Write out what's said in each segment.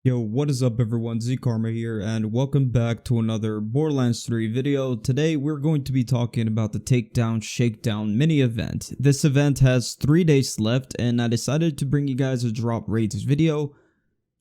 Yo, what is up everyone, Z-Karma here, and welcome back to another Borderlands 3 video. Today we're going to be talking about the Takedown Shakedown mini event. This event has 3 days left, and I decided to bring you guys a drop rates video,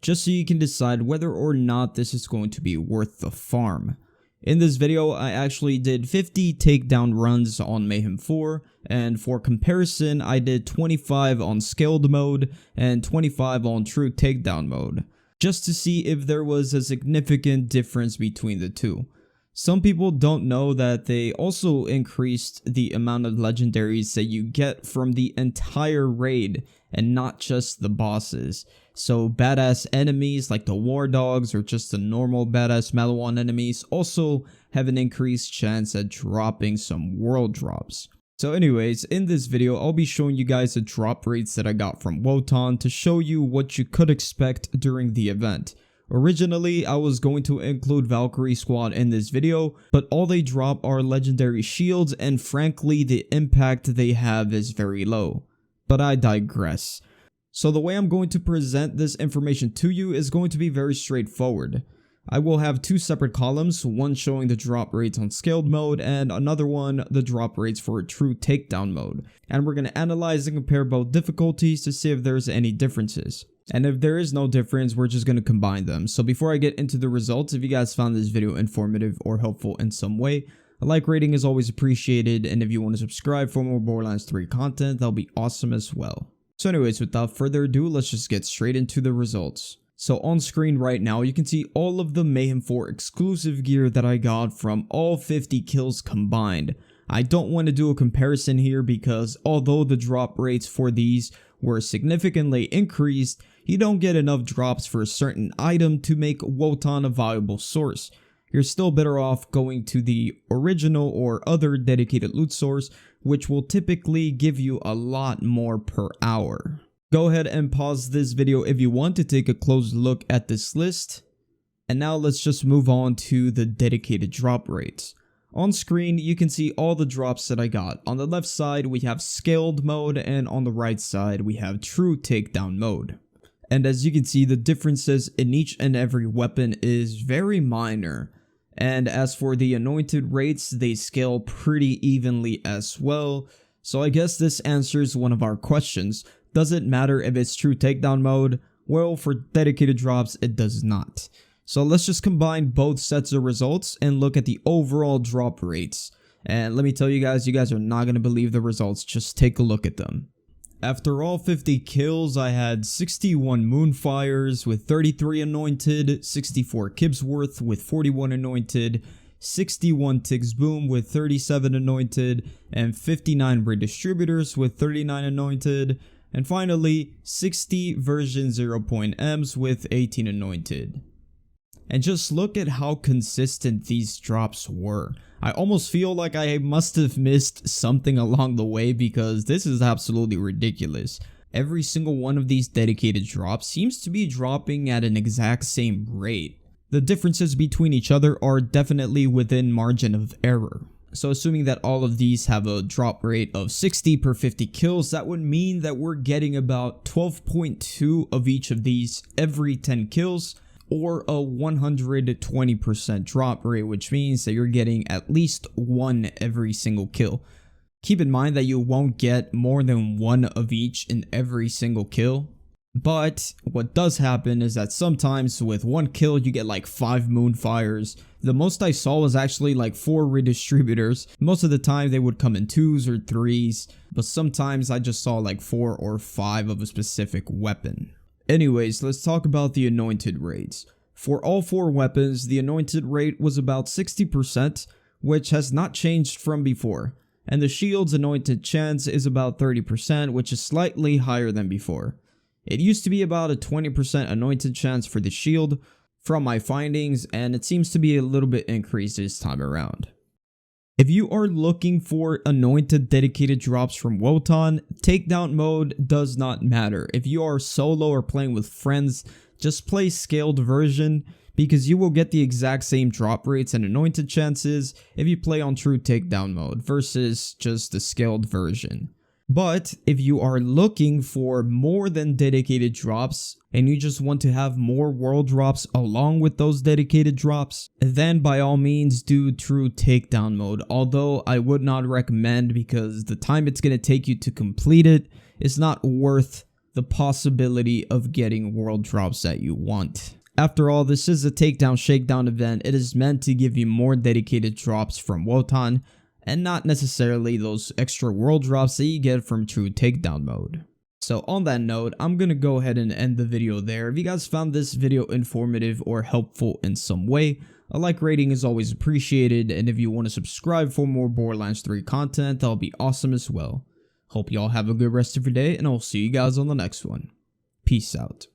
just so you can decide whether or not this is going to be worth the farm. In this video, I actually did 50 takedown runs on Mayhem 4, and for comparison, I did 25 on scaled mode and 25 on true takedown mode, just to see if there was a significant difference between the two. Some people don't know that they also increased the amount of legendaries that you get from the entire raid and not just the bosses. So badass enemies like the war dogs or just the normal badass Malawan enemies also have an increased chance at dropping some world drops. So anyways, in this video, I'll be showing you guys the drop rates that I got from Wotan to show you what you could expect during the event. Originally, I was going to include Valkyrie Squad in this video, but all they drop are legendary shields, and frankly, the impact they have is very low. But I digress. So the way I'm going to present this information to you is going to be very straightforward. I will have two separate columns, one showing the drop rates on scaled mode and another one the drop rates for a true takedown mode. And we're going to analyze and compare both difficulties to see if there's any differences. And if there is no difference, we're just going to combine them. So before I get into the results, if you guys found this video informative or helpful in some way, a like rating is always appreciated, and if you want to subscribe for more Borderlands 3 content, that'll be awesome as well. So anyways, without further ado, let's just get straight into the results. So on screen right now, you can see all of the Mayhem 4 exclusive gear that I got from all 50 kills combined. I don't want to do a comparison here because although the drop rates for these were significantly increased, you don't get enough drops for a certain item to make Wotan a viable source. You're still better off going to the original or other dedicated loot source, which will typically give you a lot more per hour. Go ahead and pause this video if you want to take a close look at this list. And now let's just move on to the dedicated drop rates. On screen, you can see all the drops that I got. On the left side, we have scaled mode, and on the right side, we have true takedown mode. And as you can see, the differences in each and every weapon is very minor. And as for the anointed rates, they scale pretty evenly as well. So I guess this answers one of our questions. Does it matter if it's true takedown mode? Well, for dedicated drops, it does not. So let's just combine both sets of results and look at the overall drop rates. And let me tell you guys are not going to believe the results. Just take a look at them. After all 50 kills, I had 61 Moonfires with 33 anointed, 64 Kibsworth with 41 anointed, 61 Tiggs Boom with 37 anointed, and 59 Redistributors with 39 anointed, and finally 60 version 0.Ms with 18 anointed. And just look at how consistent these drops were. I almost feel like I must have missed something along the way because this is absolutely ridiculous. Every single one of these dedicated drops seems to be dropping at an exact same rate. The differences between each other are definitely within margin of error. So assuming that all of these have a drop rate of 60 per 50 kills, that would mean that we're getting about 12.2 of each of these every 10 kills, or a 120% drop rate, which means that you're getting at least one every single kill. Keep in mind that you won't get more than one of each in every single kill. But what does happen is that sometimes with one kill you get like 5 Moonfires. The most I saw was actually like 4 Redistributors. Most of the time they would come in 2s or 3s, but sometimes I just saw like 4 or 5 of a specific weapon. Anyways, let's talk about the anointed rates. For all 4 weapons, the anointed rate was about 60%, which has not changed from before. And the shield's anointed chance is about 30%, which is slightly higher than before. It used to be about a 20% anointed chance for the shield from my findings, and it seems to be a little bit increased this time around. If you are looking for anointed dedicated drops from Wotan, takedown mode does not matter. If you are solo or playing with friends, just play scaled version because you will get the exact same drop rates and anointed chances if you play on true takedown mode versus just the scaled version. But if you are looking for more than dedicated drops and you just want to have more world drops along with those dedicated drops, then by all means do true takedown mode. Although I would not recommend, because the time it's going to take you to complete it is not worth the possibility of getting world drops that you want. After all, this is a Takedown Shakedown event. It is meant to give you more dedicated drops from Wotan, and not necessarily those extra world drops that you get from true takedown mode. So on that note, I'm gonna go ahead and end the video there. If you guys found this video informative or helpful in some way, a like rating is always appreciated, and if you want to subscribe for more Borderlands 3 content, that'll be awesome as well. Hope y'all have a good rest of your day, and I'll see you guys on the next one. Peace out.